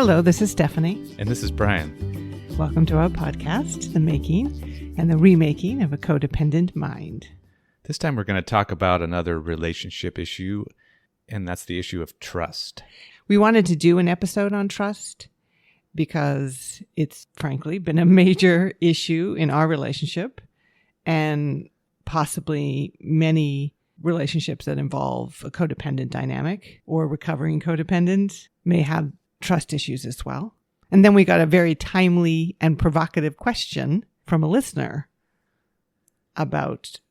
Hello, this is Stephanie. And this is Brian. Welcome to our podcast, The Making and the Remaking of a Codependent Mind. This time we're going to talk about another relationship issue, and that's the issue of trust. We wanted to do an episode on trust because it's frankly been a major issue in our relationship and possibly many relationships that involve a codependent dynamic or recovering codependent may have trust issues as well. And then we got a very timely and provocative question from a listener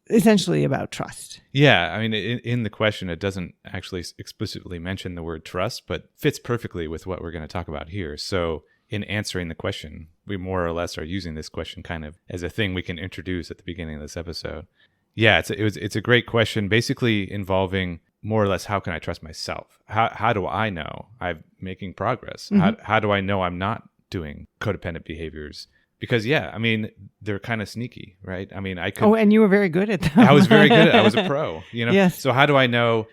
essentially about trust. Yeah, I mean, in the question, it doesn't actually explicitly mention the word trust, but fits perfectly with what we're going to talk about here. So in answering the question, we more or less are using this question kind of as a thing we can introduce at the beginning of this episode. Yeah, it's a great question, basically involving more or less, how can I trust myself? How do I know I'm making progress? Mm-hmm. How do I know I'm not doing codependent behaviors? Because, yeah, I mean, they're kind of sneaky, right? I mean, I could... Oh, and you were very good at them. I was very good at it. I was a pro, you know? Yes. So how do I know...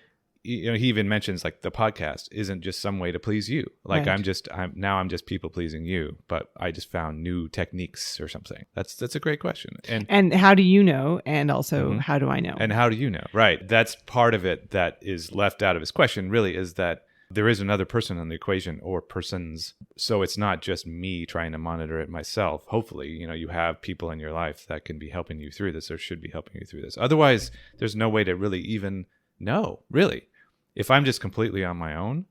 You know, he even mentions like the podcast isn't just some way to please you. Like right. I'm just people pleasing you, but I just found new techniques or something. That's a great question. And how do you know? And also, mm-hmm. How do I know? And how do you know? Right. That's part of it that is left out of his question. Really, is that there is another person in the equation or persons. So it's not just me trying to monitor it myself. Hopefully, you know, you have people in your life that can be helping you through this or should be helping you through this. Otherwise, there's no way to really even know. Really. If I'm just completely on my own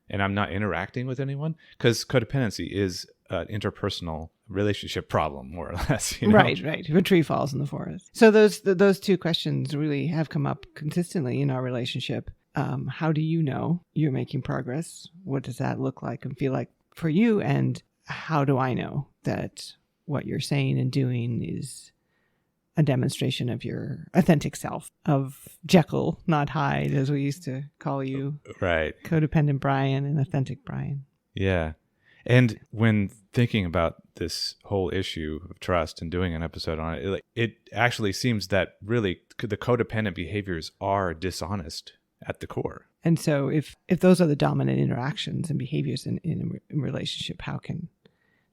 and I'm not interacting with anyone, because codependency is an interpersonal relationship problem, more or less. You know? Right. If a tree falls in the forest. So those two questions really have come up consistently in our relationship. How do you know you're making progress? What does that look like and feel like for you? And how do I know that what you're saying and doing is a demonstration of your authentic self, of Jekyll, not Hyde, as we used to call you. Right. Codependent Brian and authentic Brian. Yeah. And when thinking about this whole issue of trust and doing an episode on it, it actually seems that really the codependent behaviors are dishonest at the core. And so if those are the dominant interactions and behaviors in a relationship, how can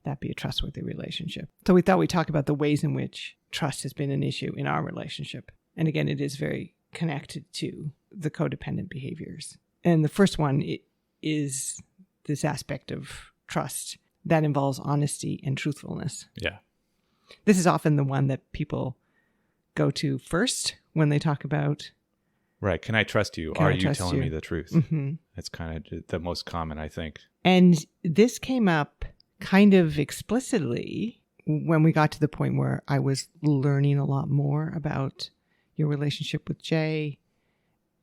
that be a trustworthy relationship? So we thought we'd talk about the ways in which trust has been an issue in our relationship. And again, it is very connected to the codependent behaviors. And the first one is this aspect of trust that involves honesty and truthfulness. Yeah. This is often the one that people go to first when they talk about... Right. Can I trust you? Are you telling me the truth? Mm-hmm. That's kind of the most common, I think. And this came up kind of explicitly when we got to the point where I was learning a lot more about your relationship with Jay.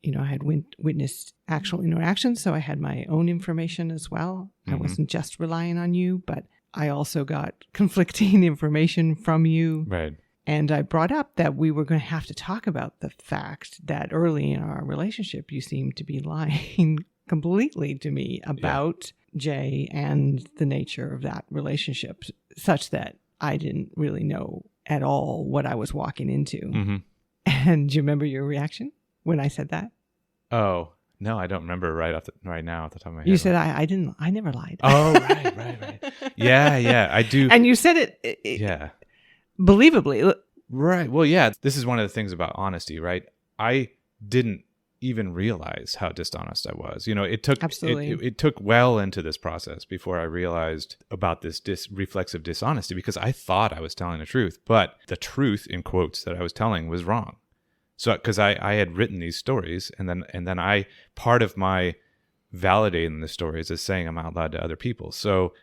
You know, I had witnessed actual interactions, so I had my own information as well. Mm-hmm. I wasn't just relying on you, but I also got conflicting information from you. Right. And I brought up that we were going to have to talk about the fact that early in our relationship, you seemed to be lying completely to me about Jay and the nature of that relationship, such that I didn't really know at all what I was walking into. Mm-hmm. And do you remember your reaction when I said that? Oh, no, I don't remember right now off the top of my head. You said, I never lied. Oh, right. Yeah, I do. And you said it believably. Right. Well, yeah, this is one of the things about honesty, right? I didn't even realize how dishonest I was. You know, it took it took well into this process before I realized about this reflexive dishonesty, because I thought I was telling the truth, but the truth in quotes that I was telling was wrong. So because I had written these stories, and then I, part of my validating the stories is saying them out loud to other people. So,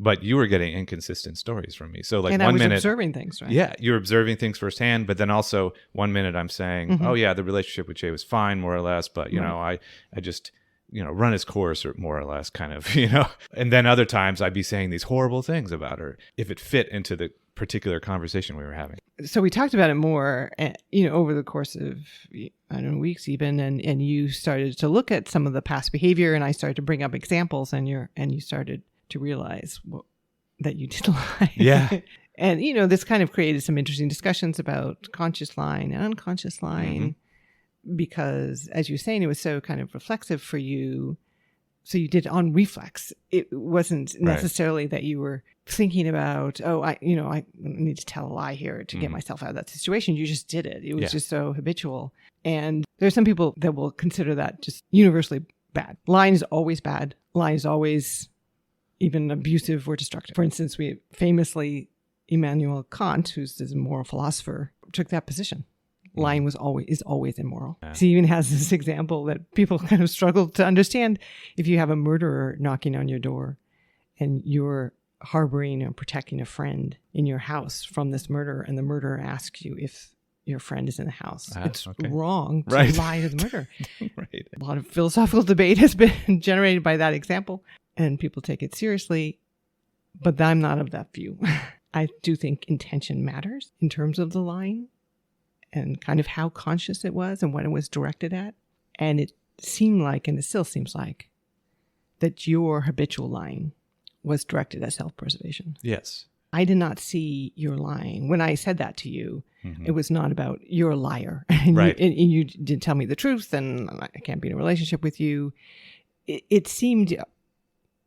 but you were getting inconsistent stories from me. So like and 1 minute, I was observing things, right? Yeah, you're observing things firsthand, but then also 1 minute I'm saying, mm-hmm. Oh yeah, the relationship with Jay was fine, more or less, but you know, I just, you know, run his course, or more or less, kind of, you know. And then other times I'd be saying these horrible things about her if it fit into the particular conversation we were having. So we talked about it more, you know, over the course of, I don't know, weeks even, and you started to look at some of the past behavior, and I started to bring up examples, and you started to realize that you did lie. Yeah. And, you know, this kind of created some interesting discussions about conscious lying and unconscious lying, mm-hmm. because, as you were saying, it was so kind of reflexive for you So you did it on reflex. It wasn't necessarily that you were thinking about, I need to tell a lie here to get myself out of that situation. You just did it. It was just so habitual. And there's some people that will consider that just universally bad. Lying is always bad. Lying is always even abusive or destructive. For instance, we famously, Immanuel Kant, who's a moral philosopher, took that position. Lying is always immoral. Yeah. So he even has this example that people kind of struggle to understand. If you have a murderer knocking on your door and you're harboring and protecting a friend in your house from this murderer, and the murderer asks you if your friend is in the house, it's wrong to lie to the murderer. Right. A lot of philosophical debate has been generated by that example, and people take it seriously, but I'm not of that view. I do think intention matters in terms of the lying, and kind of how conscious it was and what it was directed at. And it seemed like, and it still seems like, that your habitual lying was directed at self-preservation. Yes. I did not see your lying. When I said that to you, it was not about, you're a liar. And right. You didn't tell me the truth, and I can't be in a relationship with you. It seemed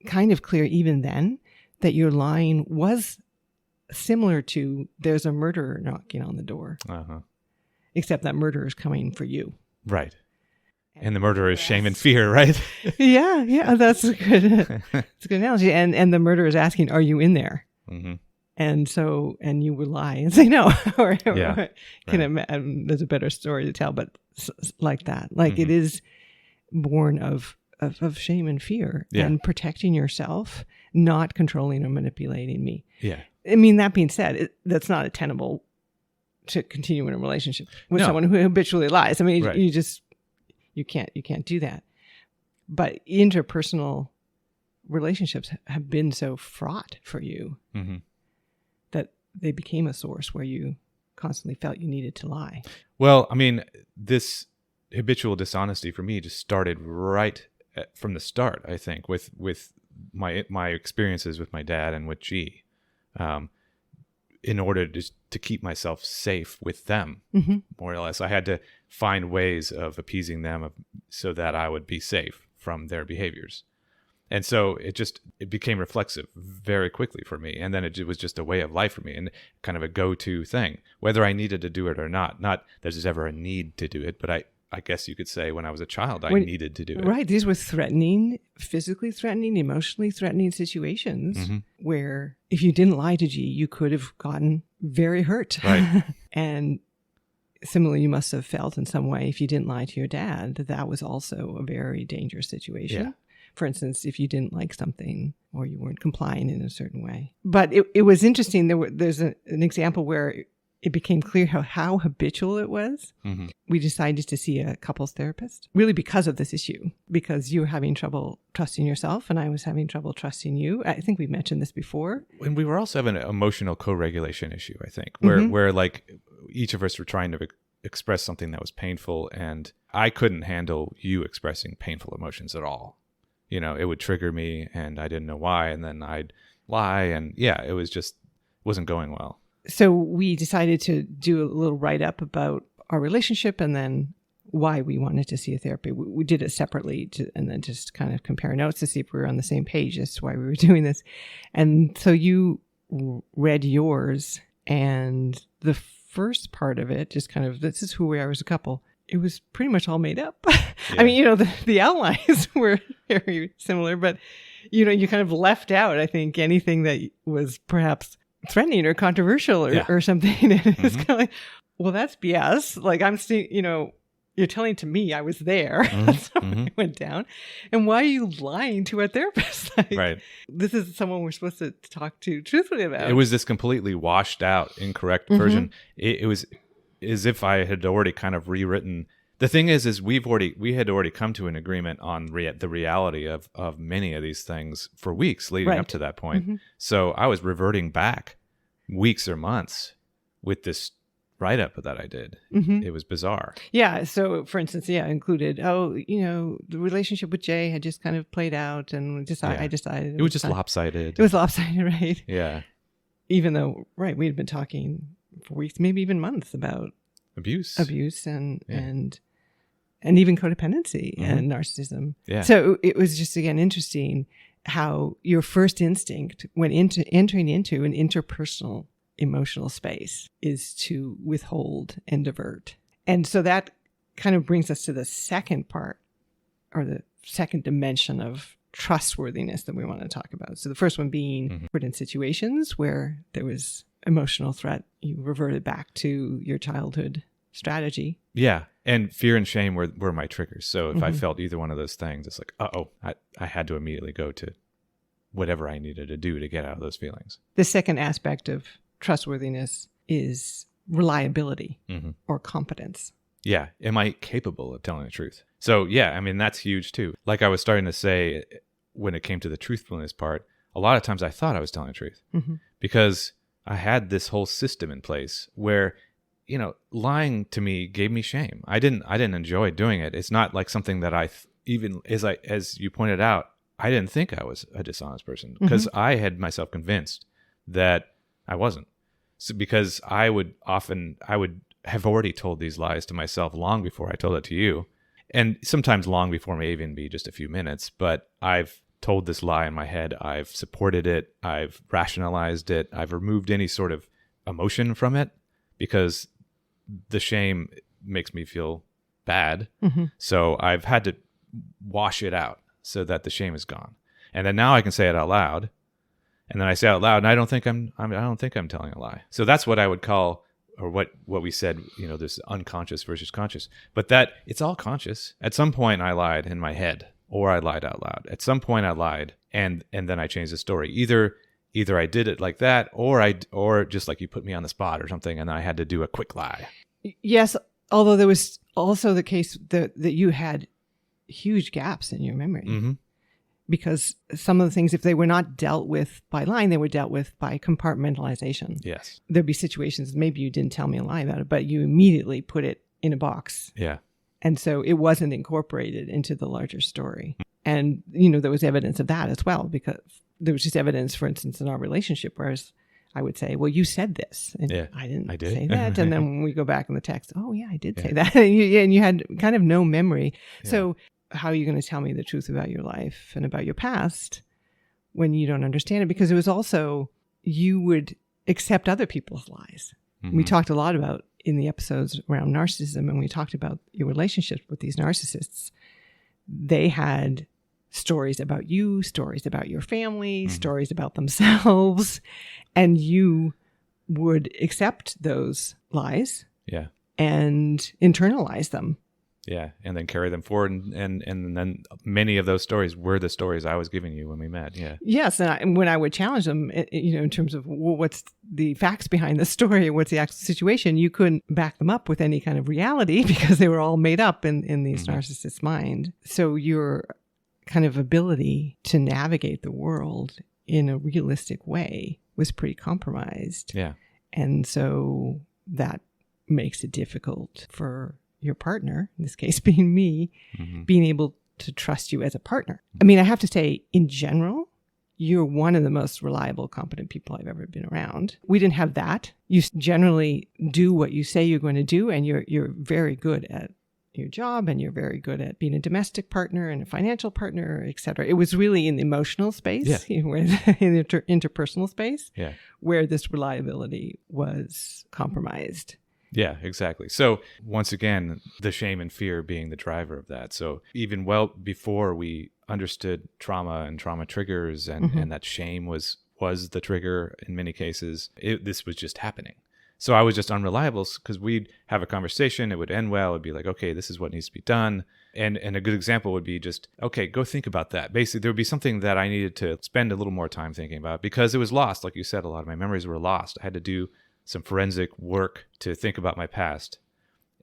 kind of clear even then that your lying was similar to, there's a murderer knocking on the door. Uh-huh. Except that murderer is coming for you. Right. And the murderer is shame and fear, right? Yeah, that's a good analogy. And the murderer is asking, are you in there? Mm-hmm. And you would lie and say no. There's a better story to tell, but like that. Like it is born of shame and fear and protecting yourself, not controlling or manipulating me. Yeah. I mean, that being said, that's not attainable to continue in a relationship with someone who habitually lies. I mean, you can't do that. But interpersonal relationships have been so fraught for you that they became a source where you constantly felt you needed to lie. Well, I mean, this habitual dishonesty for me just started right from the start, I think, with my experiences with my dad and with G. In order to keep myself safe with them, more or less, I had to find ways of appeasing them so that I would be safe from their behaviors. And so it became reflexive very quickly for me. And then it was just a way of life for me and kind of a go-to thing, whether I needed to do it or not. Not that there's ever a need to do it, but I guess you could say when I was a child, I needed to do it. Right. These were threatening, physically threatening, emotionally threatening situations where if you didn't lie to G, you could have gotten very hurt. Right. And similarly, you must have felt in some way if you didn't lie to your dad, that was also a very dangerous situation. Yeah. For instance, if you didn't like something or you weren't complying in a certain way. But it was interesting. There's an example where it became clear how habitual it was. We decided to see a couples therapist, really because of this issue, because you were having trouble trusting yourself and I was having trouble trusting you. I think we mentioned this before. And we were also having an emotional co-regulation issue, I think, where like each of us were trying to express something that was painful, and I couldn't handle you expressing painful emotions at all. You know, it would trigger me and I didn't know why, and then I'd lie, and wasn't going well. So we decided to do a little write-up about our relationship and then why we wanted to see a therapy. We did it separately and then just kind of compare notes to see if we were on the same page as to why we were doing this. And so you read yours, and the first part of it, just kind of, this is who we are as a couple. It was pretty much all made up. Yeah. I mean, the outlines were very similar, but, you kind of left out, I think, anything that was perhaps threatening or controversial or something. And it's kind of like, well, that's BS. Like, I'm still, you're telling to me I was there. That's how it went down. And why are you lying to a therapist? Like, right. This is someone we're supposed to talk to truthfully about. It was this completely washed out, incorrect version. It was as if I had already kind of rewritten. The thing is we had already come to an agreement on the reality of many of these things for weeks leading up to that point. So I was reverting back weeks or months with this write-up that I did. It was bizarre. Yeah. So, for instance, included, the relationship with Jay had just kind of played out, and I decided it was just lopsided. It was lopsided, right? Yeah. Even though, we had been talking for weeks, maybe even months about abuse and even codependency and narcissism. Yeah. So it was just, again, interesting how your first instinct when entering into an interpersonal emotional space is to withhold and divert. And so that kind of brings us to the second part, or the second dimension of trustworthiness that we want to talk about. So the first one being in situations where there was emotional threat, you reverted back to your childhood strategy. Yeah. And fear and shame were my triggers. So if I felt either one of those things, it's like, I had to immediately go to whatever I needed to do to get out of those feelings. The second aspect of trustworthiness is reliability or competence. Yeah. Am I capable of telling the truth? So yeah, I mean, that's huge too. Like I was starting to say, when it came to the truthfulness part, a lot of times I thought I was telling the truth because I had this whole system in place where, you know, lying to me gave me shame. I didn't enjoy doing it. It's not like something that even as you pointed out, I didn't think I was a dishonest person because I had myself convinced that I wasn't. So because I would have already told these lies to myself long before I told it to you. And sometimes long before may even be just a few minutes, but I've told this lie in my head. I've supported it. I've rationalized it. I've removed any sort of emotion from it because the shame makes me feel bad. So I've had to wash it out so that the shame is gone. And then now I can say it out loud. And then I say it out loud, and I don't think I'm telling a lie. So that's what I would call, or what we said, you know, this unconscious versus conscious. But that it's all conscious. At some point I lied in my head, or I lied out loud. At some point I lied, and then I changed the story. Either I did it like that, or just like you put me on the spot or something, and I had to do a quick lie. Yes, although there was also the case that you had huge gaps in your memory. Because some of the things, if they were not dealt with by lying, they were dealt with by compartmentalization. Yes. There'd be situations, maybe you didn't tell me a lie about it, but you immediately put it in a box. Yeah. And so it wasn't incorporated into the larger story. And, you know, there was evidence of that as well, because there was just evidence, for instance, in our relationship, whereas I would say, well, you said this. And yeah, I did say that. And then when we go back in the text, oh, yeah, I did say that. And you had kind of no memory. Yeah. So how are you going to tell me the truth about your life and about your past when you don't understand it? Because it was also, you would accept other people's lies. We talked a lot about in the episodes around narcissism, and we talked about your relationships with these narcissists. They had stories about you, stories about your family, stories about themselves, and you would accept those lies and internalize them. Yeah, and then carry them forward, and then many of those stories were the stories I was giving you when we met. Yeah. Yes, and when I would challenge them, you know, in terms of what's the facts behind the story, or what's the actual situation, you couldn't back them up with any kind of reality because they were all made up in these narcissists' mind. So your kind of ability to navigate the world in a realistic way was pretty compromised. Yeah, and so that makes it difficult for your partner, in this case being me, being able to trust you as a partner. I mean, I have to say, in general, you're one of the most reliable, competent people I've ever been around. We didn't have that. You generally do what you say you're going to do, and you're very good at your job, and you're very good at being a domestic partner and a financial partner, et cetera. It was really in the emotional space, in the interpersonal space, where this reliability was compromised. Yeah, exactly. So once again, the shame and fear being the driver of that. So even well before we understood trauma and trauma triggers, and that shame was the trigger in many cases, this was just happening. So I was just unreliable because we'd have a conversation, it would end well, it'd be like, okay, this is what needs to be done. And a good example would be just, okay, go think about that. Basically, there would be something that I needed to spend a little more time thinking about because it was lost. Like you said, a lot of my memories were lost. I had to do some forensic work to think about my past.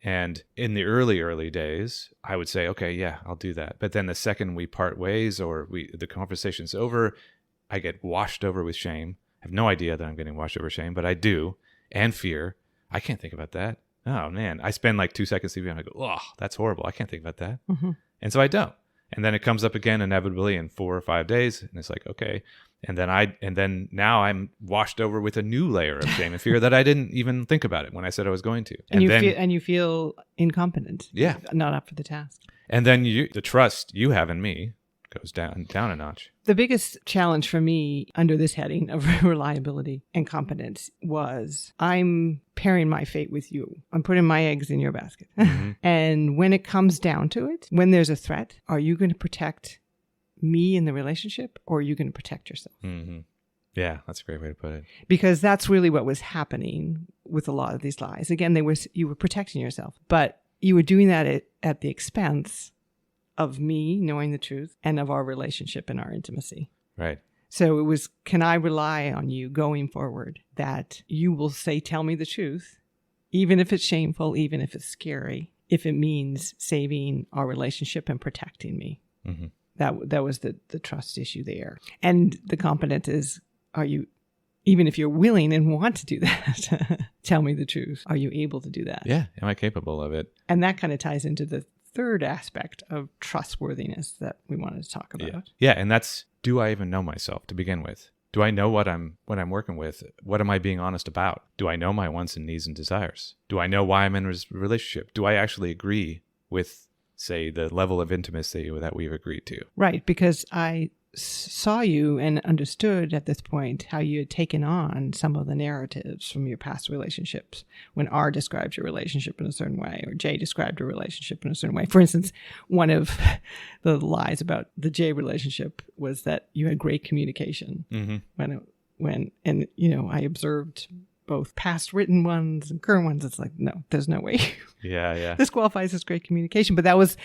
And in the early days, I would say, okay, yeah, I'll do that. But then the second we part ways or the conversation's over, I get washed over with shame. I have no idea that I'm getting washed over with shame, but I do. And fear. I can't think about that. Oh man, I spend like 2 seconds thinking, I go, oh, that's horrible. I can't think about that. And so I don't. And then it comes up again inevitably in 4 or 5 days. And it's like, okay. And then now I'm washed over with a new layer of shame and fear that I didn't even think about it when I said I was going to. And you feel incompetent. Yeah. Not up for the task. And then the trust you have in me goes down a notch. The biggest challenge for me under this heading of reliability and competence was I'm pairing my fate with you. I'm putting my eggs in your basket. Mm-hmm. And when it comes down to it, when there's a threat, are you going to protect me in the relationship, or are you going to protect yourself? Mm-hmm. Yeah, that's a great way to put it. Because that's really what was happening with a lot of these lies. Again, you were protecting yourself, but you were doing that at the expense of me knowing the truth and of our relationship and our intimacy. Right. So it was, can I rely on you going forward that you will say, tell me the truth, even if it's shameful, even if it's scary, if it means saving our relationship and protecting me. Mm-hmm. That was the trust issue there. And the competence is, are you, even if you're willing and want to do that, tell me the truth. Are you able to do that? Yeah. Am I capable of it? And that kind of ties into the third aspect of trustworthiness that we wanted to talk about. Yeah. And that's, do I even know myself to begin with? Do I know what I'm working with? What am I being honest about? Do I know my wants and needs and desires? Do I know why I'm in a relationship? Do I actually agree with, say, the level of intimacy that we've agreed to? Right, because I saw you and understood at this point how you had taken on some of the narratives from your past relationships when R described your relationship in a certain way or J described your relationship in a certain way. For instance, one of the lies about the J relationship was that you had great communication. Mm-hmm. When I observed both past written ones and current ones. It's like, no, there's no way. Yeah. This qualifies as great communication. But that was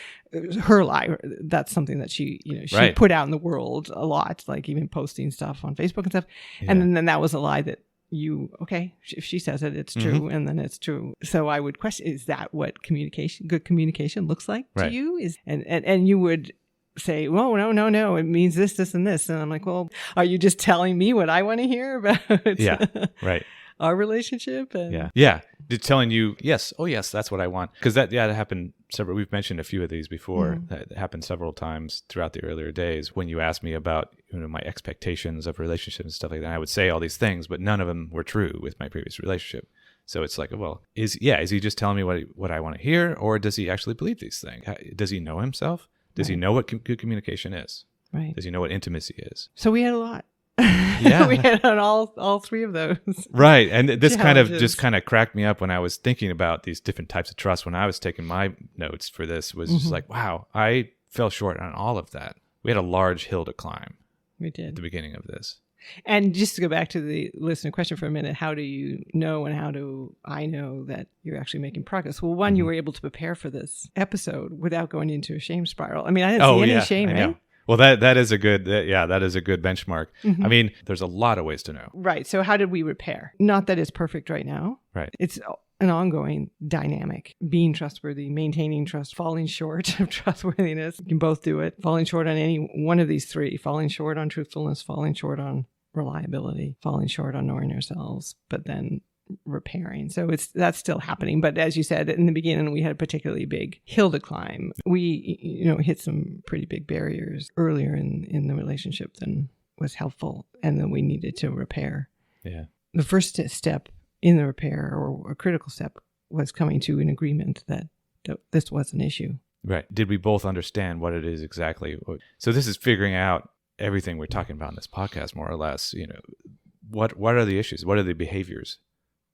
her lie. That's something that she right. put out in the world a lot, like even posting stuff on Facebook and stuff. Yeah. And then that was a lie that if she says it, it's true. Mm-hmm. And then it's true. So I would question, is that what good communication looks like to you? And you would say, well, no, it means this, and this. And I'm like, well, are you just telling me what I want to hear about? Yeah, right. Our relationship? And Yeah. It's telling you, yes, that's what I want. Because that happened several, we've mentioned a few of these before. Mm-hmm. That happened several times throughout the earlier days when you asked me about my expectations of relationships and stuff like that. I would say all these things, but none of them were true with my previous relationship. So it's like, well, is he just telling me what I want to hear, or does he actually believe these things? Does he know himself? Does he know what good communication is? Right. Does he know what intimacy is? So we had a lot. Yeah. We had on all three of those. Right. And this challenges. kind of cracked me up when I was thinking about these different types of trust. When I was taking my notes for this, was just like, wow, I fell short on all of that. We had a large hill to climb. We did. At the beginning of this. And just to go back to the listener question for a minute, how do you know and how do I know that you're actually making progress? Well, one, you were able to prepare for this episode without going into a shame spiral. I mean, I didn't see any shame, right? Well, that is a good benchmark. Mm-hmm. I mean, there's a lot of ways to know. Right. So how did we repair? Not that it's perfect right now. Right. It's an ongoing dynamic. Being trustworthy, maintaining trust, falling short of trustworthiness. You can both do it. Falling short on any one of these three. Falling short on truthfulness, falling short on reliability, falling short on knowing ourselves, but then repairing. So that's still happening. But as you said, in the beginning, we had a particularly big hill to climb. We, hit some pretty big barriers earlier in the relationship than was helpful. And then we needed to repair. Yeah. The first step in the repair, or a critical step, was coming to an agreement that this was an issue. Right. Did we both understand what it is exactly? So this is figuring out everything we're talking about in this podcast, more or less. What are the issues? What are the behaviors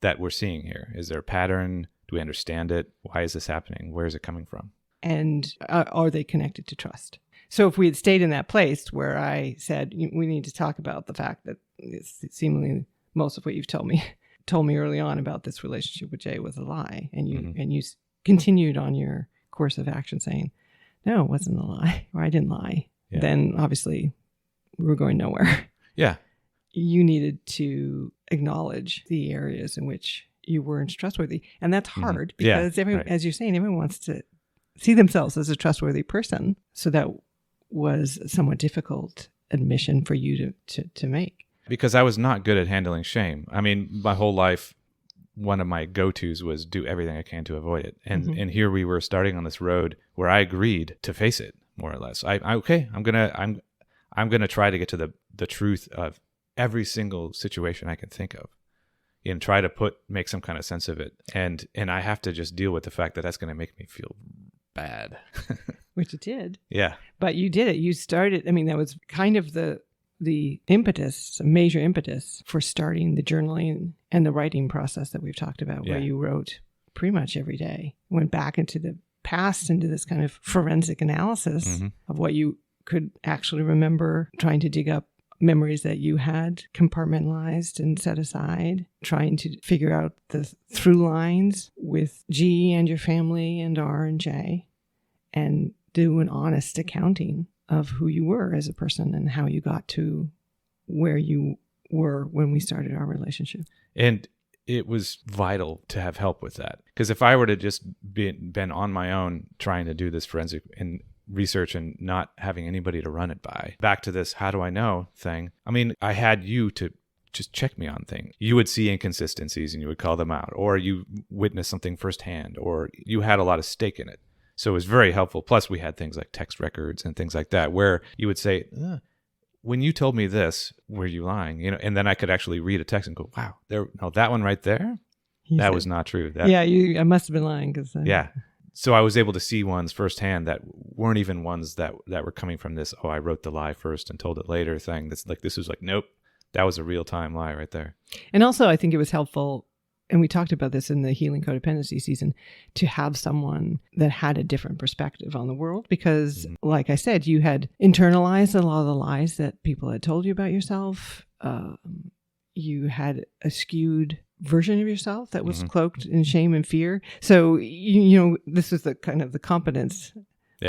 that we're seeing here? Is there a pattern? Do we understand it? Why is this happening? Where is it coming from? And are they connected to trust? So if we had stayed in that place where I said, we need to talk about the fact that seemingly most of what you've told me early on about this relationship with Jay was a lie, and you continued on your course of action saying, no, it wasn't a lie, or I didn't lie, then obviously we were going nowhere. Yeah. You needed to acknowledge the areas in which you weren't trustworthy. And that's hard because as you're saying, everyone wants to see themselves as a trustworthy person. So that was a somewhat difficult admission for you to make. Because I was not good at handling shame. I mean, my whole life, one of my go-tos was do everything I can to avoid it. And here we were starting on this road where I agreed to face it. more or less. I'm gonna try to get to the truth of every single situation I can think of, and try to make some kind of sense of it. And I have to just deal with the fact that that's going to make me feel bad. Which it did. Yeah. But you did it. You started, I mean, that was kind of the impetus, a major impetus for starting the journaling and the writing process that we've talked about, where you wrote pretty much every day, went back into the past, into this kind of forensic analysis of what you could actually remember, trying to dig up memories that you had compartmentalized and set aside, trying to figure out the through lines with G and your family and R and J, and do an honest accounting of who you were as a person and how you got to where you were when we started our relationship. And it was vital to have help with that. Because if I were to just been on my own trying to do this forensic and research and not having anybody to run it by, back to this how do I know thing, I mean, I had you to just check me on things. You would see inconsistencies and you would call them out, or you witnessed something firsthand, or you had a lot of stake in it. So it was very helpful. Plus, we had things like text records and things like that, where you would say, when you told me this, were you lying? And then I could actually read a text and go, wow, that one right there, that was not true. I must have been lying. Yeah. So I was able to see ones firsthand that weren't even ones that were coming from this, I wrote the lie first and told it later thing. That's like, this was like, nope, that was a real-time lie right there. And also, I think it was helpful, and we talked about this in the Healing Codependency season, to have someone that had a different perspective on the world. Because, like I said, you had internalized a lot of the lies that people had told you about yourself. You had a skewed version of yourself that was cloaked in shame and fear. So, this is the kind of the competence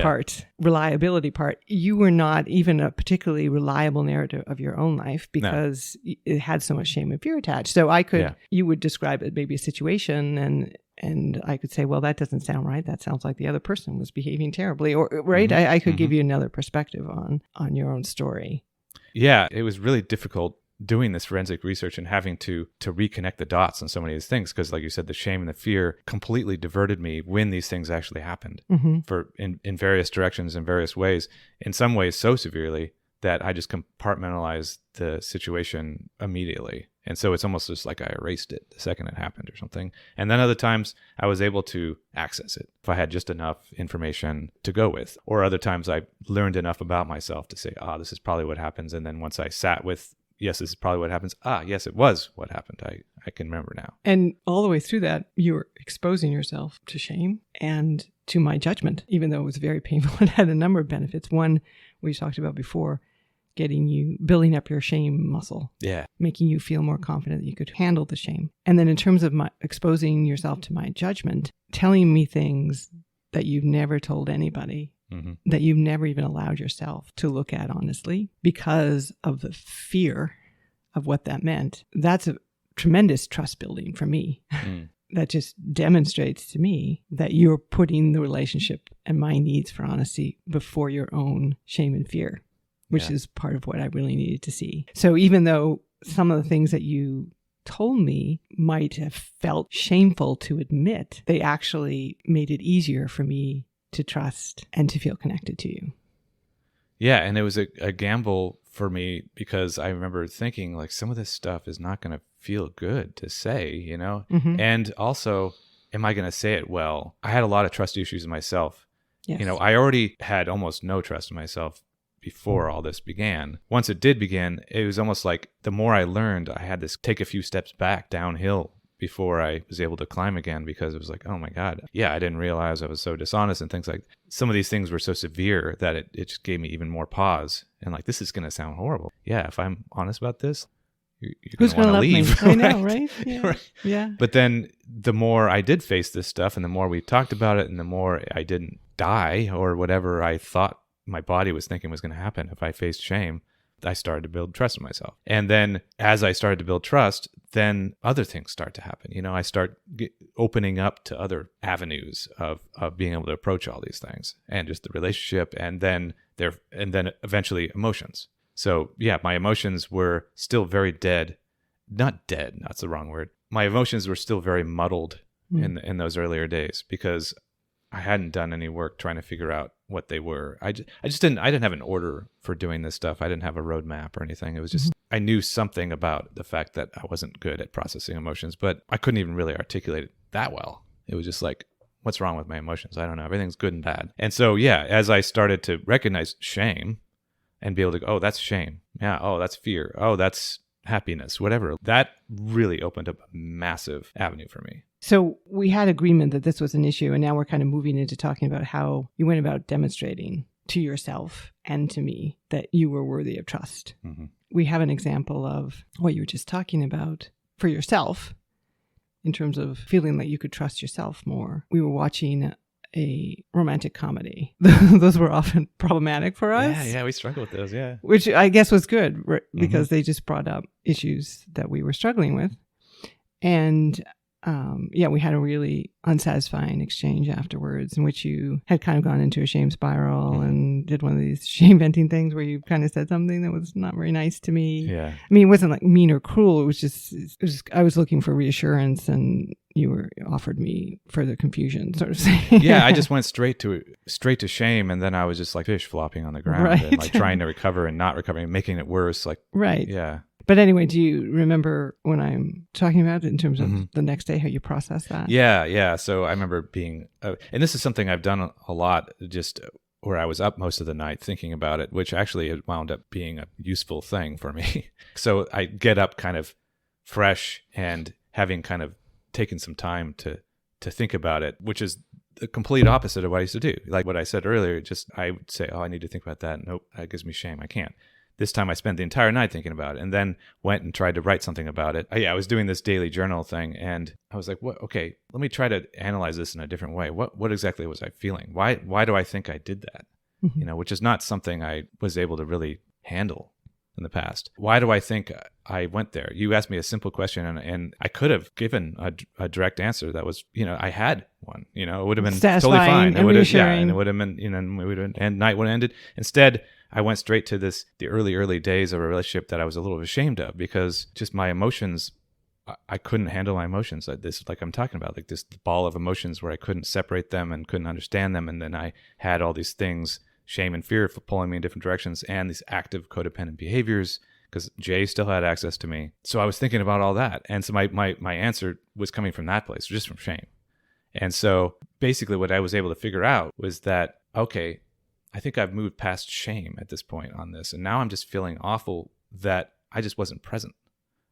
part, reliability part. You were not even a particularly reliable narrator of your own life because it had so much shame and fear attached. So you would describe it maybe a situation and I could say, well, that doesn't sound right. That sounds like the other person was behaving terribly, or right. I could give you another perspective on your own story. Yeah. It was really difficult doing this forensic research and having to reconnect the dots on so many of these things, because like you said, the shame and the fear completely diverted me when these things actually happened in various directions, in various ways, in some ways so severely that I just compartmentalized the situation immediately. And so it's almost just like I erased it the second it happened or something. And then other times I was able to access it if I had just enough information to go with. Or other times I learned enough about myself to say, this is probably what happens. And then once I sat with, yes, this is probably what happens. Yes, it was what happened. I can remember now. And all the way through that, you were exposing yourself to shame and to my judgment, even though it was very painful. It had a number of benefits. One, we talked about before, building up your shame muscle. Yeah. Making you feel more confident that you could handle the shame. And then in terms of exposing yourself to my judgment, telling me things that you've never told anybody, that you've never even allowed yourself to look at honestly because of the fear of what that meant. That's a tremendous trust building for me. That just demonstrates to me that you're putting the relationship and my needs for honesty before your own shame and fear, which is part of what I really needed to see. So even though some of the things that you told me might have felt shameful to admit, they actually made it easier for me to trust and to feel connected to you. Yeah, and it was a gamble for me because I remember thinking like some of this stuff is not going to feel good to say, and also, am I going to say it well? I had a lot of trust issues in myself. Yes. I already had almost no trust in myself before all this began. Once it did begin, it was almost like the more I learned, I had to take a few steps back downhill before I was able to climb again, because it was like, oh my God, I didn't realize I was so dishonest, and things like some of these things were so severe that it just gave me even more pause and like, this is going to sound horrible. Yeah, if I'm honest about this, you're who's going to leave? Me? I know, right? Yeah. Right. Yeah. But then the more I did face this stuff and the more we talked about it and the more I didn't die or whatever I thought my body was thinking was going to happen if I faced shame, I started to build trust in myself. And then as I started to build trust, then other things start to happen. I start opening up to other avenues of being able to approach all these things and just the relationship and then eventually emotions. So yeah, my emotions were still very dead. Not dead, that's the wrong word. My emotions were still very muddled in those earlier days because I hadn't done any work trying to figure out what they were. I didn't have an order for doing this stuff. I didn't have a roadmap or anything. It was just, I knew something about the fact that I wasn't good at processing emotions, but I couldn't even really articulate it that well. It was just like, what's wrong with my emotions? I don't know. Everything's good and bad. And so, yeah, as I started to recognize shame and be able to go, oh, that's shame. Yeah. Oh, that's fear. Oh, that's happiness, whatever. That really opened up a massive avenue for me. So we had agreement that this was an issue, and now we're kind of moving into talking about how you went about demonstrating to yourself and to me that you were worthy of trust. Mm-hmm. We have an example of what you were just talking about for yourself in terms of feeling like you could trust yourself more. We were watching a romantic comedy. Those were often problematic for us. Yeah, we struggled with those, yeah. Which I guess was good because they just brought up issues that we were struggling with. And we had a really unsatisfying exchange afterwards in which you had kind of gone into a shame spiral and did one of these shame venting things where you kind of said something that was not very nice to me. Yeah. I mean, it wasn't like mean or cruel. It was just I was looking for reassurance and you offered me further confusion, sort of thing. Yeah, I just went straight to shame, and then I was just like fish flopping on the ground and like trying to recover and not recovering, making it worse. Like, right. Yeah. But anyway, do you remember when I'm talking about it in terms of the next day, how you process that? Yeah. So I remember being, and this is something I've done a lot, just where I was up most of the night thinking about it, which actually it wound up being a useful thing for me. So I get up kind of fresh and having kind of taken some time to think about it, which is the complete opposite of what I used to do. Like what I said earlier, just I would say, oh, I need to think about that. Nope, that gives me shame. I can't. This time I spent the entire night thinking about it and then went and tried to write something about it. I was doing this daily journal thing and I was like, what? Okay, let me try to analyze this in a different way. What exactly was I feeling? Why do I think I did that? Which is not something I was able to really handle in the past. Why do I think I went there? You asked me a simple question and I could have given a direct answer that was, I had one, it would have been totally fine. It would have, and it would have been, and night would have ended. Instead, I went straight to the early days of a relationship that I was a little ashamed of because just my emotions, I couldn't handle my emotions like this, like I'm talking about, like this ball of emotions where I couldn't separate them and couldn't understand them. And then I had all these things, shame and fear for pulling me in different directions and these active codependent behaviors because Jay still had access to me. So I was thinking about all that. And so my answer was coming from that place, just from shame. And so basically what I was able to figure out was that, okay, I think I've moved past shame at this point on this. And now I'm just feeling awful that I just wasn't present.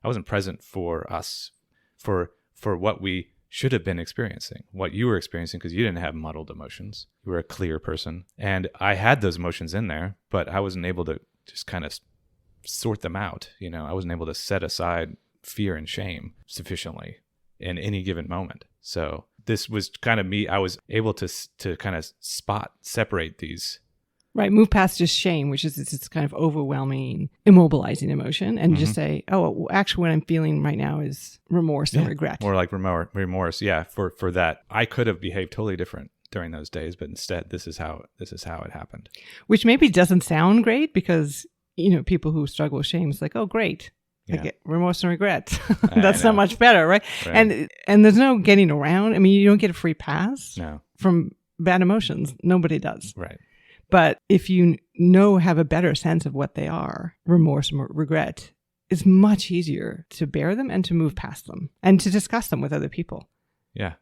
I wasn't present for us, for what we should have been experiencing, what you were experiencing, because you didn't have muddled emotions. You were a clear person. And I had those emotions in there, but I wasn't able to just kind of sort them out. I wasn't able to set aside fear and shame sufficiently in any given moment. So this was kind of me. I was able to kind of separate these. Right. Move past just shame, which is this kind of overwhelming, immobilizing emotion, and just say, oh, actually what I'm feeling right now is remorse and regret. More like remorse. Yeah. For that. I could have behaved totally different during those days, but instead this is how it happened. Which maybe doesn't sound great because, people who struggle with shame is like, oh, great. I get remorse and regret. That's not much better, right? And there's no getting around. I mean, you don't get a free pass from bad emotions. Nobody does. Right. But if you have a better sense of what they are, remorse and regret, it's much easier to bear them and to move past them and to discuss them with other people. Yeah.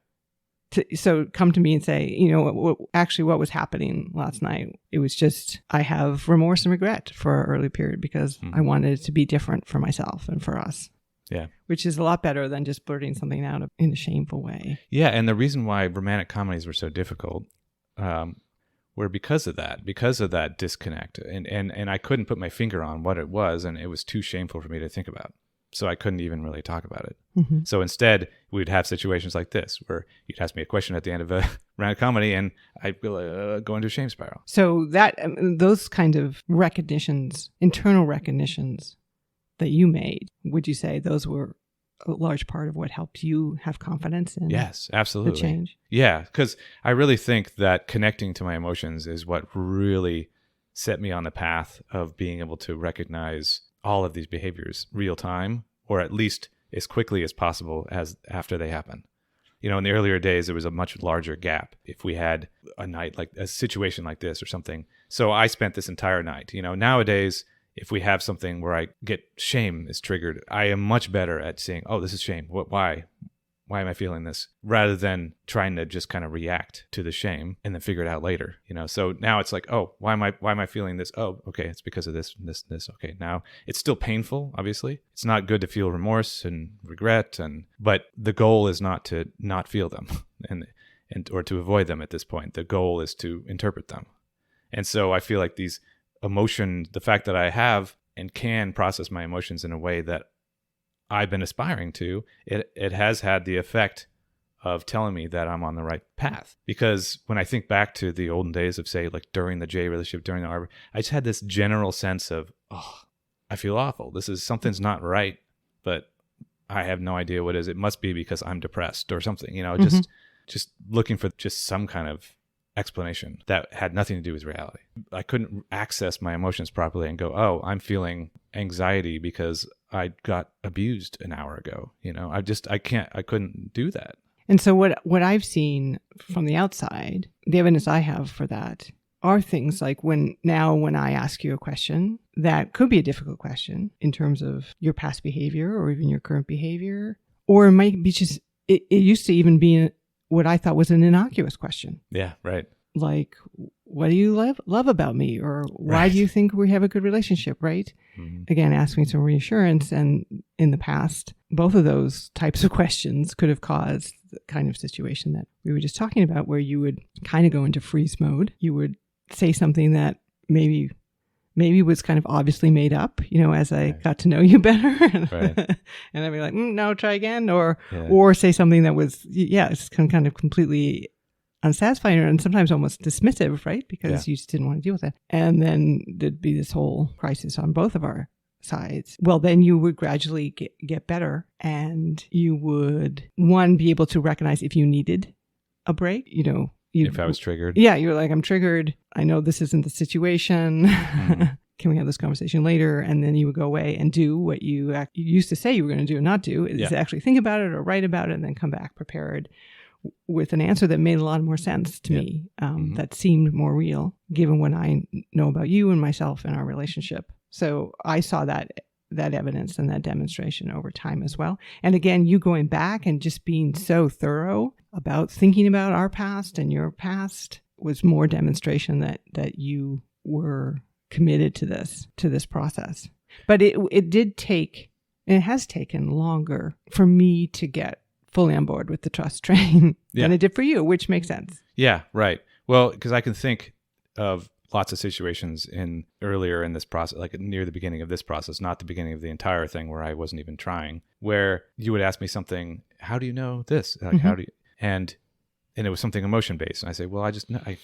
So come to me and say, what was happening last night? It was just, I have remorse and regret for an early period because I wanted it to be different for myself and for us. Yeah. Which is a lot better than just blurting something out in a shameful way. Yeah. And the reason why romantic comedies were so difficult, were because of that disconnect. And I couldn't put my finger on what it was, and it was too shameful for me to think about. So I couldn't even really talk about it. So instead, we'd have situations like this, where you'd ask me a question at the end of a romantic comedy, and I'd go into a shame spiral. So those kind of recognitions, internal recognitions that you made, would you say those were a large part of what helped you have confidence in yes, absolutely. the change? Yeah, because I really think that connecting to my emotions is what really set me on the path of being able to recognize all of these behaviors real time, or at least as quickly as possible as after they happen. In the earlier days, there was a much larger gap if we had a night like a situation like this or something. So I spent this entire night. Nowadays, if we have something where I get shame is triggered, I am much better at saying, oh, this is shame. Why? Why am I feeling this? Rather than trying to just kind of react to the shame and then figure it out later. So now it's like, oh, why am I feeling this? Oh, okay, it's because of this. Okay, now it's still painful, obviously. It's not good to feel remorse and regret, but the goal is not to not feel them and or to avoid them at this point. The goal is to interpret them. And so I feel like these emotions, the fact that I have and can process my emotions in a way that I've been aspiring to, it has had the effect of telling me that I'm on the right path. Because when I think back to the olden days of, say, like during the J relationship, during the R, I just had this general sense of, oh, I feel awful. Something's not right, but I have no idea what it is. It must be because I'm depressed or something, just looking for just some kind of explanation that had nothing to do with reality. I couldn't access my emotions properly and go, oh, I'm feeling anxiety because I got abused an hour ago. I couldn't do that. And so what I've seen from the outside, the evidence I have for that are things like when I ask you a question that could be a difficult question in terms of your past behavior or even your current behavior, or it might be just, it used to even be what I thought was an innocuous question. Yeah, right. Like, what do you love about me? Or why do you think we have a good relationship, right? Mm-hmm. Again, asking some reassurance. And in the past, both of those types of questions could have caused the kind of situation that we were just talking about, where you would kind of go into freeze mode. You would say something that maybe was kind of obviously made up, as I got to know you better. And I'd be like, no, try again. Or say something that was, it's kind of completely unsatisfying and sometimes almost dismissive, right? Because you just didn't want to deal with it. And then there'd be this whole crisis on both of our sides. Well, then you would gradually get better, and you would, one, be able to recognize if you needed a break, if I was triggered. Yeah, you're like, I'm triggered. I know this isn't the situation. Mm-hmm. Can we have this conversation later? And then you would go away and do what you used to say you were going to do and not do, is actually think about it or write about it and then come back prepared with an answer that made a lot more sense to me, that seemed more real, given what I know about you and myself and our relationship. So I saw that evidence and that demonstration over time as well. And again, you going back and just being so thorough about thinking about our past and your past was more demonstration that you were committed to this process. But it did take, and it has taken longer for me to get fully on board with the trust train than it did for you, which makes sense. Yeah, right. Well, because I can think of lots of situations earlier in this process, like near the beginning of this process, not the beginning of the entire thing where I wasn't even trying, where you would ask me something, how do you know this? Like, how do you, and it was something emotion based. And I say, well, I just know, I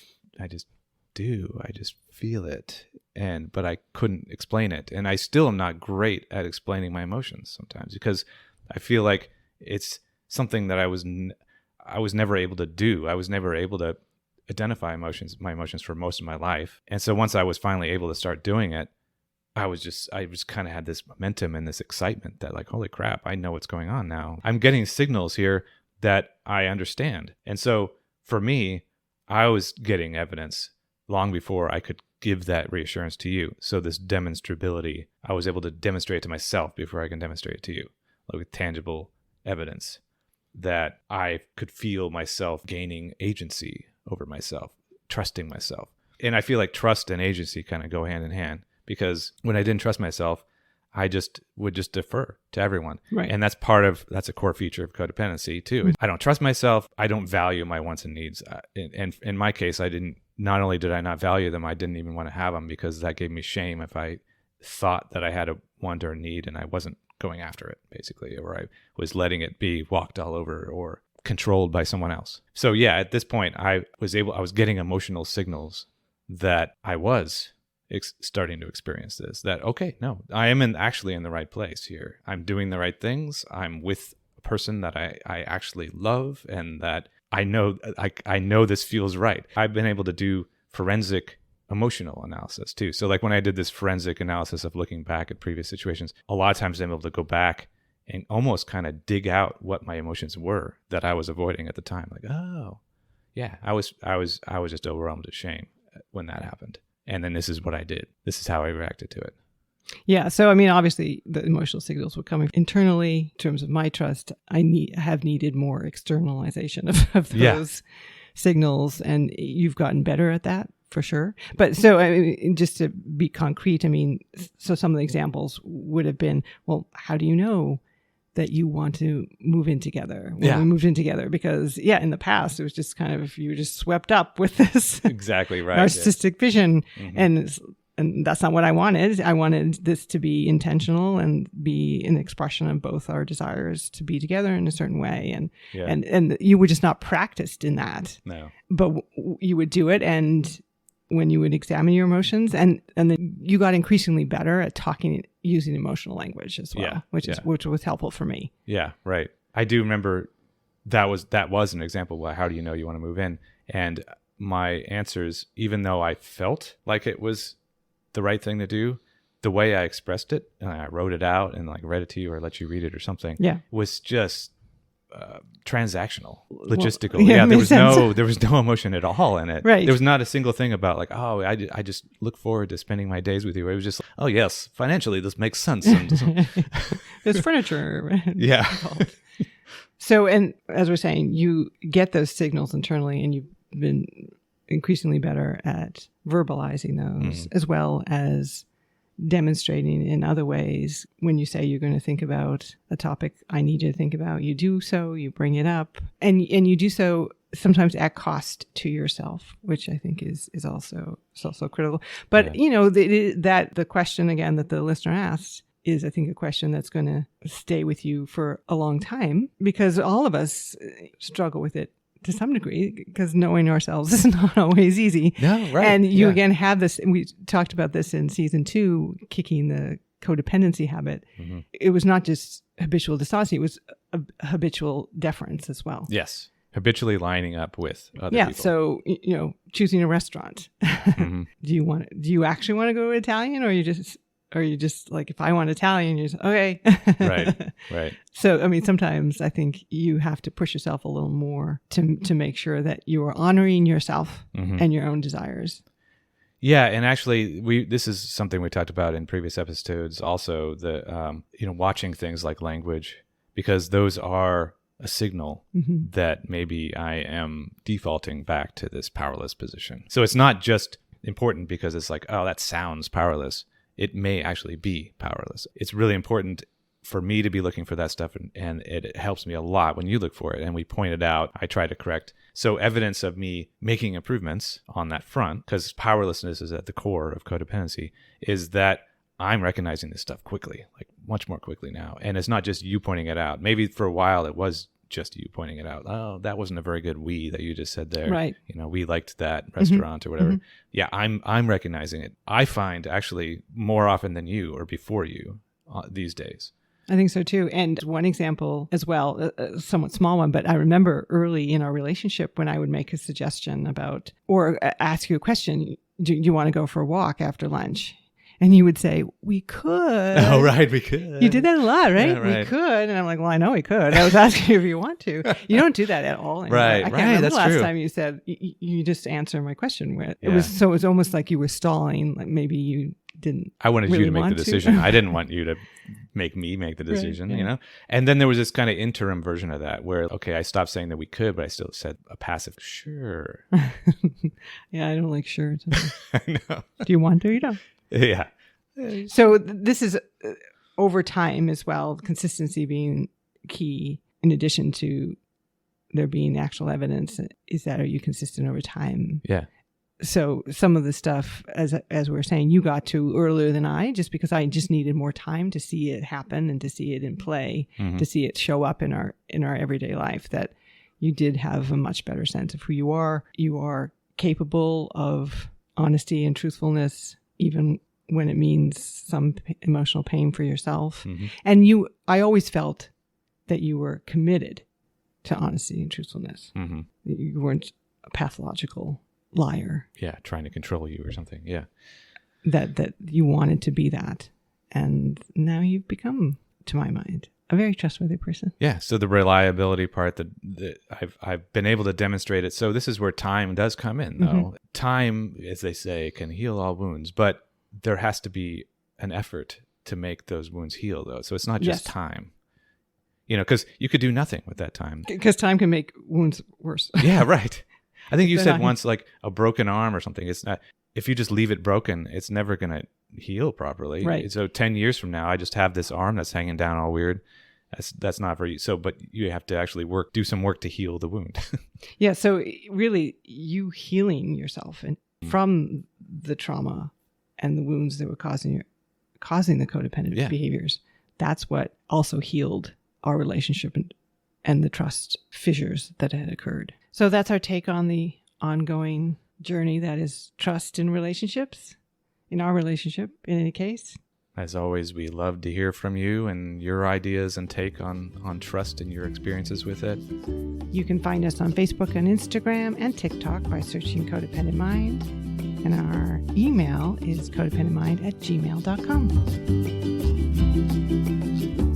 just do, I just feel it. But I couldn't explain it. And I still am not great at explaining my emotions sometimes, because I feel like it's something that I was never able to do. I was never able to identify my emotions for most of my life. And so once I was finally able to start doing it, I just kind of had this momentum and this excitement that, like, holy crap, I know what's going on now. I'm getting signals here that I understand. And so for me, I was getting evidence long before I could give that reassurance to you. So this demonstrability, I was able to demonstrate it to myself before I can demonstrate it to you, like with tangible evidence that I could feel myself gaining agency over myself, trusting myself. And I feel like trust and agency kind of go hand in hand, because when I didn't trust myself, I would just defer to everyone. Right. And that's a core feature of codependency too. I don't trust myself. I don't value my wants and needs. And in my case, not only did I not value them, I didn't even want to have them, because that gave me shame if I thought that I had a want or a need and I wasn't going after it, basically, or I was letting it be walked all over or controlled by someone else. So yeah, at this point, I was getting emotional signals that I was starting to experience this, that, okay, no, I am actually in the right place here. I'm doing the right things. I'm with a person that I actually love, and that I know this feels right. I've been able to do forensic emotional analysis too. So like when I did this forensic analysis of looking back at previous situations, a lot of times I'm able to go back and almost kind of dig out what my emotions were that I was avoiding at the time. Like, oh, yeah, I was just overwhelmed with shame when that happened. And then this is what I did. This is how I reacted to it. Yeah. So, I mean, obviously the emotional signals were coming internally. In terms of my trust, I have needed more externalization of those signals. And you've gotten better at that for sure. But so, I mean, just to be concrete, I mean, so some of the examples would have been, well, how do you know that you want to move in together when we moved in together? Because in the past, it was just kind of, you were just swept up with this exactly right narcissistic vision. And that's not what I wanted. I wanted this to be intentional and be an expression of both our desires to be together in a certain way. And you were just not practiced in that. No. But you would do it, and when you would examine your emotions, and then you got increasingly better at talking using emotional language as well, which was helpful for me. Yeah, right. I do remember that was an example of how do you know you want to move in? And my answers, even though I felt like it was the right thing to do, the way I expressed it, and I wrote it out and like read it to you or let you read it or something, was just transactional, logistical. There was no emotion at all in it. Right. There was not a single thing about like, oh, I just look forward to spending my days with you. It was just, oh yes, financially this makes sense. There's furniture. Yeah. So, and as we're saying, you get those signals internally, and you've been increasingly better at verbalizing those, as well as demonstrating in other ways. When you say you're going to think about a topic I need you to think about, you do so, you bring it up, and you do so sometimes at cost to yourself, which I think is also critical. But the question again that the listener asked is, I think, a question that's going to stay with you for a long time, because all of us struggle with it to some degree, because knowing ourselves is not always easy. No, right. And you again have this, we talked about this in season 2, kicking the codependency habit. It was not just habitual dishonesty, it was a habitual deference as well. Yes. Habitually lining up with other people. So, choosing a restaurant. Do you actually want to go Italian, or you just like, if I want Italian, you're just, okay. Right. So, I mean, sometimes I think you have to push yourself a little more to make sure that you are honoring yourself and your own desires. Yeah, and actually, this is something we talked about in previous episodes. Also, the watching things like language, because those are a signal that maybe I am defaulting back to this powerless position. So it's not just important because it's like, oh, that sounds powerless. It may actually be powerless. It's really important for me to be looking for that stuff, and it helps me a lot when you look for it. And we point it out. I try to correct. So evidence of me making improvements on that front, because powerlessness is at the core of codependency, is that I'm recognizing this stuff quickly, like much more quickly now. And it's not just you pointing it out. Maybe for a while it was just you pointing it out. Oh, that wasn't a very good we that you just said there. Right. We liked that restaurant or whatever. Yeah, I'm recognizing it. I find actually more often than you or before you these days. I think so too. And one example as well, a somewhat small one, but I remember early in our relationship when I would make a suggestion about, or ask you a question, do you want to go for a walk after lunch? And you would say, we could. Oh, right, we could. You did that a lot, right? Yeah, right. We could. And I'm like, well, I know we could. I was asking you if you want to. You don't do that at all anymore. Right, I can't remember that's the last true. time you said, you just answer my question. It was almost like you were stalling, like maybe you didn't I wanted really you to make the decision. I didn't want you to make me make the decision, Right. And then there was this kind of interim version of that where, okay, I stopped saying that we could, but I still said a passive, sure. Yeah, I don't like sure. I know. Do you want to or you don't? Yeah. So this is over time as well, consistency being key, in addition to there being actual evidence, is that are you consistent over time? Yeah. So some of the stuff, as we were saying, you got to earlier than I, just because I just needed more time to see it happen and to see it in play, to see it show up in our everyday life, that you did have a much better sense of who you are. You are capable of honesty and truthfulness, even when it means some emotional pain for yourself. And I always felt that you were committed to honesty and truthfulness. You weren't a pathological liar. Yeah, trying to control you or something. Yeah. That you wanted to be that. And now you've become, to my mind, a very trustworthy person. Yeah. So the reliability part that I've been able to demonstrate it. So this is where time does come in, though. Mm-hmm. Time, as they say, can heal all wounds, but there has to be an effort to make those wounds heal, though. So it's not just time, because you could do nothing with that time. Because time can make wounds worse. Yeah, right. I think you said once, like a broken arm or something. It's not, if you just leave it broken, it's never going to heal properly. Right. So 10 years from now, I just have this arm that's hanging down all weird. That's not very, but you have to actually do some work to heal the wound. Yeah. So really you healing yourself and from the trauma and the wounds that were causing the codependent behaviors. That's what also healed our relationship and the trust fissures that had occurred. So that's our take on the ongoing journey that is trust in relationships, in our relationship, in any case. As always, we love to hear from you and your ideas and take on trust and your experiences with it. You can find us on Facebook and Instagram and TikTok by searching Codependent Mind. And our email is codependentmind@gmail.com.